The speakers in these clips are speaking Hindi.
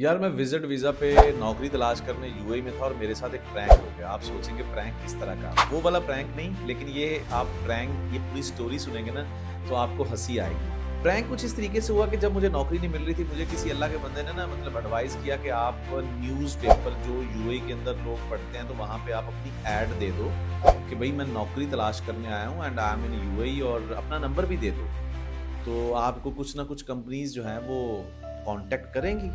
यार मैं विजिट वीज़ा पे नौकरी तलाश करने यूएई में था और मेरे साथ एक प्रैंक हो गया। आप सोचेंगे प्रैंक किस तरह का? वो वाला प्रैंक नहीं, लेकिन ये पूरी स्टोरी सुनेंगे ना तो आपको हँसी आएगी। प्रैंक कुछ इस तरीके से हुआ कि जब मुझे नौकरी नहीं मिल रही थी, मुझे किसी अल्लाह के बंदे ने ना मतलब एडवाइस किया कि आप न्यूज़पेपर जो यूएई के अंदर लोग पढ़ते हैं, तो वहाँ पे आप अपनी ऐड दे दो कि भई मैं नौकरी तलाश करने आया हूँ and I am in UAE, और अपना नंबर भी दे दो। तो आपको कुछ ना कुछ कंपनीज़ जो हैं वो कॉन्टैक्ट करेंगी।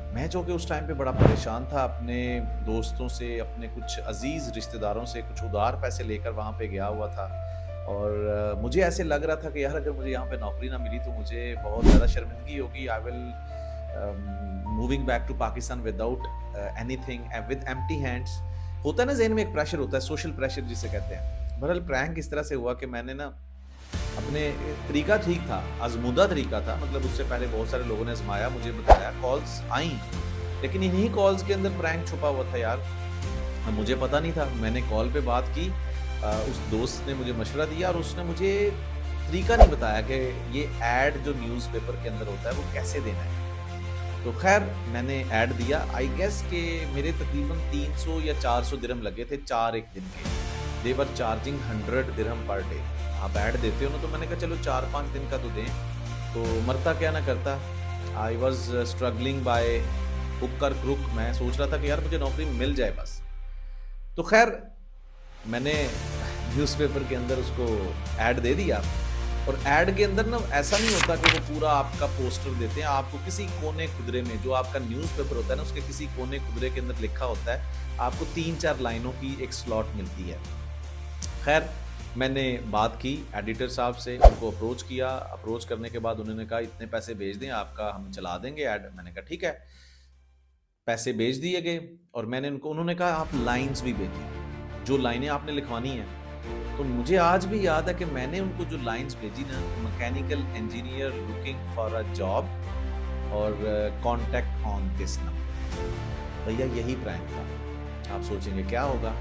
मैं जो कि उस टाइम पे बड़ा परेशान था, अपने दोस्तों से, अपने कुछ अज़ीज़ रिश्तेदारों से कुछ उधार पैसे लेकर वहाँ पे गया हुआ था, और मुझे ऐसे लग रहा था कि यार अगर मुझे यहाँ पे नौकरी ना मिली तो मुझे बहुत ज़्यादा शर्मिंदगी होगी। I will moving back to Pakistan without anything with empty hands. होता है ना, ज़हन में एक प्रेशर होता है, सोशल प्रेशर जिसे कहते हैं। बहरहाल प्रैंक इस तरह से हुआ कि मैंने ना अपने तरीका ठीक था, आज़मूदा तरीका था, मतलब उससे पहले बहुत सारे लोगों ने आज़माया, मुझे बताया, कॉल्स आईं, लेकिन इन्हीं कॉल्स के अंदर प्रैंक छुपा हुआ था यार। अब मुझे पता नहीं था, मैंने कॉल पे बात की, उस दोस्त ने मुझे मशवरा दिया और उसने मुझे तरीका नहीं बताया कि ये ऐड जो न्यूज़पेपर के अंदर होता है वो कैसे देना है। तो ख़ैर मैंने ऐड दिया, आई गेस कि मेरे तकरीबन 300 या 400 दिरहम लगे थे 4 एक दिन के। दे वर चार्जिंग 100 दिरहम पर डे। आप ऐड देते हो ना, तो मैंने कहा चलो 4-5 दिन का तो दें, तो मरता क्या ना करता। I was struggling by hook और क्रुक। मैं सोच रहा था कि यार मुझे नौकरी मिल जाए बस। तो ख़ैर मैंने न्यूज़पेपर के अंदर उसको ऐड दे दिया, और ऐड के अंदर ना ऐसा नहीं होता कि वो पूरा आपका पोस्टर देते हैं। आपको किसी कोने खुदरे में, जो आपका न्यूज़पेपर होता है ना, उसके किसी कोने खुदरे के अंदर लिखा होता है, आपको 3-4 लाइनों की एक स्लॉट मिलती है। खैर मैंने बात की एडिटर साहब से, उनको अप्रोच किया। अप्रोच करने के बाद उन्होंने कहा इतने पैसे भेज दें, आपका हम चला देंगे ऐड। मैंने कहा ठीक है। पैसे भेज दिए गए, और उन्होंने कहा आप लाइन्स भी भेजिए, जो लाइनें आपने लिखवानी हैं। तो मुझे आज भी याद है कि मैंने उनको जो लाइन्स भेजी ना, mechanical engineer looking for a job और कॉन्टैक्ट ऑन दिस नंबर। भैया यही प्रैंक था। आप सोचेंगे क्या होगा?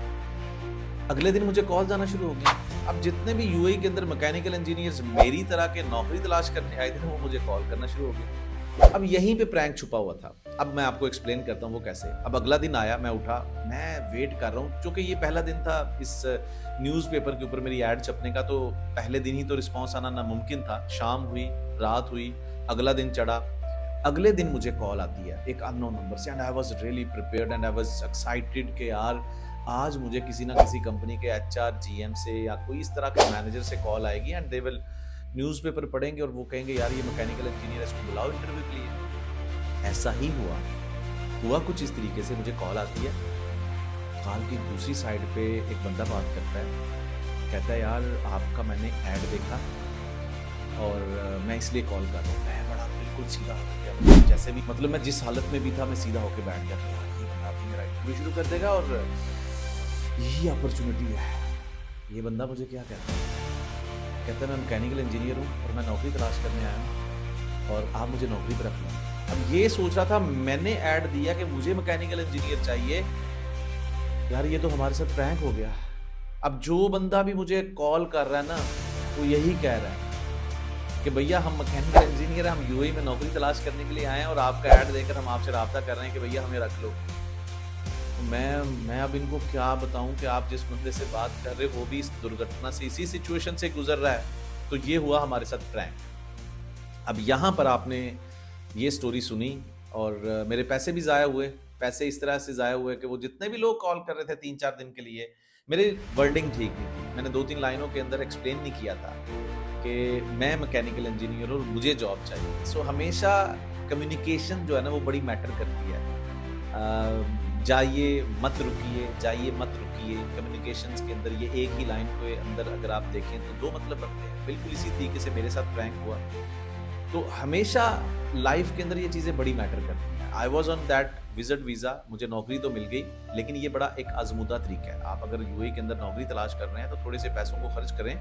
अगले दिन मुझे कॉल्स आना शुरू हो गए। अब जितने भी यूएई के अंदर मैकेनिकल इंजीनियर्स मेरी तरह के नौकरी तलाश करने आए थे, वो मुझे कॉल करना शुरू हो गए। अब यहीं पे प्रैंक छुपा हुआ था। अब मैं आपको एक्सप्लेन करता हूँ वो कैसे। अब अगला दिन आया, मैं उठा, मैं वेट कर रहा हूँ, क्योंकि ये पहला दिन था इस न्यूज़पेपर के ऊपर मेरी ऐड छपने का, तो पहले दिन ही तो रिस्पॉन्स आना नामुमकिन था। शाम हुई, रात हुई, अगला दिन चढ़ा। अगले दिन मुझे कॉल आती है एक अननोन नंबर से, and I was really prepared and I was excited कि यार आज मुझे किसी ना किसी कंपनी के एचआर जीएम से या कोई इस तरह के मैनेजर से कॉल आएगी, एंड दे विल न्यूज़पेपर पढ़ेंगे और वो कहेंगे यार ये मैकेनिकल इंजीनियर है, इसको बुलाओ इंटरव्यू के लिए। ऐसा ही हुआ कुछ इस तरीके से। मुझे कॉल आती है, कॉल की दूसरी साइड पे एक बंदा बात करता है, कहता है यार आपका मैंने ऐड देखा और मैं इसलिए कॉल कर रहा हूँ। मैं बड़ा बिल्कुल सीधा हो गया, जैसे भी मतलब मैं जिस हालत में भी था, मैं सीधा होकर बैठ गया था, यार ये बंदा भी मेरा इंटरव्यू शुरू कर देगा और यही अपॉर्चुनिटी है। ये बंदा मुझे क्या कहता है? कहता है मैं मैकेनिकल इंजीनियर हूँ और मैं नौकरी तलाश करने आया हूँ और आप मुझे नौकरी पर रख लें। अब ये सोच रहा था, मैंने ऐड दिया कि मुझे मैकेनिकल इंजीनियर चाहिए, यार ये तो हमारे साथ प्रैंक हो गया। अब जो बंदा भी मुझे कॉल कर रहा है ना, वो यही कह रहा है कि भैया हम मैकेनिकल इंजीनियर हैं, हम यूएई में नौकरी तलाश करने के लिए आए हैं और आपका ऐड देकर हम आपसे राब्ता कर रहे हैं कि भैया हमें रख लो। मैं अब इनको क्या बताऊं कि आप जिस बंदे से बात कर रहे हो वो भी इस दुर्घटना से, इसी सिचुएशन से गुजर रहा है। तो ये हुआ हमारे साथ प्रैंक। अब यहाँ पर आपने ये स्टोरी सुनी और मेरे पैसे भी ज़ाया हुए। पैसे इस तरह से ज़ाया हुए कि वो जितने भी लोग कॉल कर रहे थे 3-4 दिन के लिए, मेरी वर्डिंग ठीक नहीं थी। मैंने 2-3 लाइनों के अंदर एक्सप्लेन नहीं किया था कि मैं मैकेनिकल इंजीनियर और मुझे जॉब चाहिए। सो हमेशा कम्युनिकेशन जो है ना वो बड़ी मैटर करती है। जाइए मत रुकिए, जाइए मत रुकिए, कम्युनिकेशंस के अंदर ये एक ही लाइन के अंदर अगर आप देखें तो 2 मतलब बनते हैं। बिल्कुल इसी तरीके से मेरे साथ प्रैंक हुआ। तो हमेशा लाइफ के अंदर ये चीज़ें बड़ी मैटर करती हैं। I was on that visit visa, मुझे नौकरी तो मिल गई, लेकिन ये बड़ा एक आजमूदा तरीका है। आप अगर यूएई के अंदर नौकरी तलाश कर रहे हैं तो थोड़े से पैसों को खर्च करें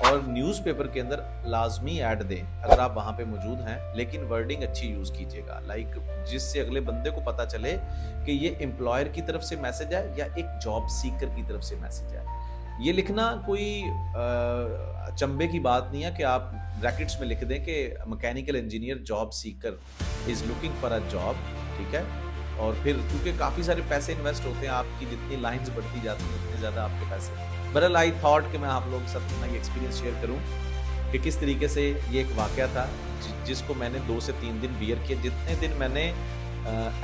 और न्यूज़पेपर के अंदर लाजमी ऐड दें अगर आप वहाँ पे मौजूद हैं, लेकिन वर्डिंग अच्छी यूज़ कीजिएगा, लाइक जिससे अगले बंदे को पता चले कि ये एम्प्लॉयर की तरफ से मैसेज है या एक जॉब सीकर की तरफ से मैसेज है। ये लिखना कोई चंबे की बात नहीं है कि आप ब्रैकेट्स में लिख दें कि mechanical engineer job seeker is looking for a job ठीक है। और फिर क्योंकि काफ़ी सारे पैसे इन्वेस्ट होते हैं, आपकी जितनी लाइन्स बढ़ती जाती हैं उतने ज़्यादा आपके पैसे। बहरहाल आई थॉट कि मैं आप लोगों के साथ अपना ये एक्सपीरियंस शेयर करूँ कि किस तरीके से ये एक वाक़या था जिसको मैंने 2 से 3 दिन बियर किया। जितने दिन मैंने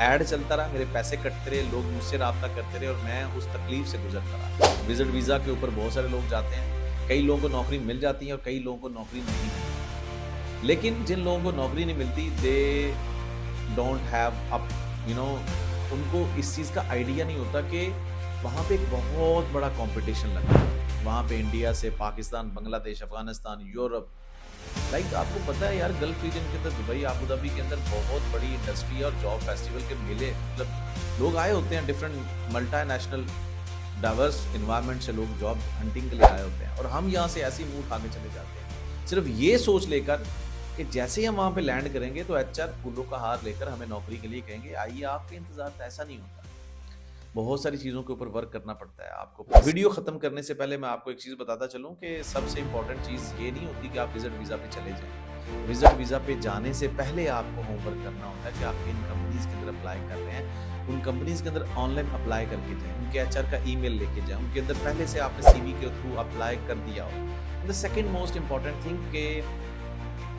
ऐड चलता रहा, मेरे पैसे कटते रहे, लोग मुझसे राब्ता करते रहे और मैं उस तकलीफ से गुजरता रहा। विजिट वीज़ा के ऊपर बहुत सारे लोग जाते हैं, कई लोगों को नौकरी मिल जाती है और कई लोगों को नौकरी नहीं मिलती। लेकिन जिन लोगों को नौकरी नहीं मिलती, दे डोंट हैव अप उनको इस चीज़ का आइडिया नहीं होता कि वहाँ पे एक बहुत बड़ा कंपटीशन लगा है। वहाँ पे इंडिया से पाकिस्तान, बांग्लादेश, अफगानिस्तान, यूरोप, लाइक आपको पता है यार, गल्फ रीजन के अंदर दुबई, आबू धाबी के अंदर बहुत बड़ी इंडस्ट्री है और जॉब फेस्टिवल के मेले, मतलब लोग आए होते हैं डिफरेंट मल्टीनेशनल डाइवर्स इन्वायरमेंट से, लोग जॉब हंटिंग के लिए आए होते हैं और हम यहाँ से ऐसे ही मुंह उठा के चले जाते हैं, सिर्फ ये सोच लेकर कि जैसे ही हम वहाँ पे लैंड करेंगे तो एचआर फूलों का हार लेकर हमें नौकरी के लिए कहेंगे आइए आपके इंतजार। तो ऐसा नहीं होता, बहुत सारी चीज़ों के ऊपर वर्क करना पड़ता है आपको। वीडियो ख़त्म करने से पहले मैं आपको एक चीज़ बताता चलूँ कि सबसे इंपॉर्टेंट चीज़ ये नहीं होती कि आप विजिट वीज़ा पे चले जाएं। विजिट वीज़ा पे जाने से पहले आपको होमवर्क करना होता है कि आप इन कंपनीज़ के अंदर अप्लाई कर रहे हैं, उन कंपनीज़ के अंदर ऑनलाइन अप्लाई करके जाएँ, उनके एचआर का ईमेल लेके जाएँ, उनके अंदर पहले से आपने सीवी के थ्रू अप्लाई कर दिया हो। The second most important thing कि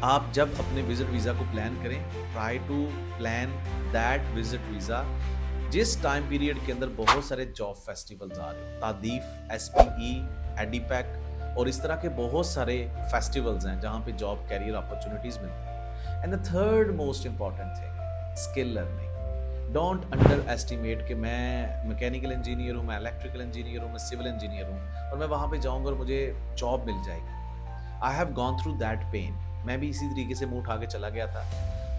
आप जब अपने विजिट वीज़ा को प्लान करें, try to plan that visit visa जिस टाइम पीरियड के अंदर बहुत सारे जॉब फेस्टिवल्स आ रहे हैं, तादीफ, एसपीई, एडीपैक और इस तरह के बहुत सारे फेस्टिवल्स हैं जहाँ पे जॉब कैरियर अपॉर्चुनिटीज मिलती हैं। And the third most important thing, skill learning. Don't under estimate कि मैं मैकेनिकल इंजीनियर हूँ, मैं इलेक्ट्रिकल इंजीनियर हूँ, मैं सिविल इंजीनियर हूँ और मैं वहाँ पे जाऊँगा और मुझे जॉब मिल जाएगी। I have gone through that pain. मैं भी इसी तरीके से मुंह उठा के चला गया था।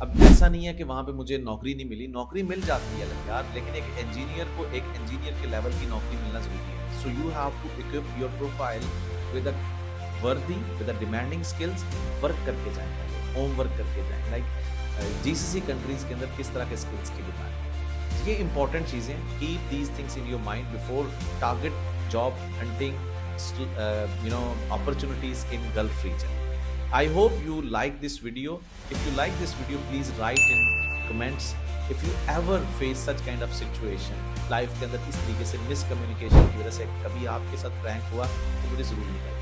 अब ऐसा नहीं है कि वहाँ पे मुझे नौकरी नहीं मिली, नौकरी मिल जाती है यार, लेकिन एक इंजीनियर को एक इंजीनियर के लेवल की नौकरी मिलना जरूरी है। So you have to equip your profile with a वर्दी, with a demanding skills. Work करके जाएं, होम वर्क करके जाएं। लाइक जीसीसी कंट्रीज के अंदर किस तरह के स्किल्स की डिमांड है, ये इंपॉर्टेंट चीज़ें। Keep these things in your mind before target job hunting opportunities in Gulf region. I hope you like this video. If you like this video, please write in comments if you ever face such kind of situation. Life के अंदर इस तरीके से मिसकम्युनिकेशन की वजह से कभी आपके साथ प्रैंक हुआ तो मुझे ज़रूर बताइए।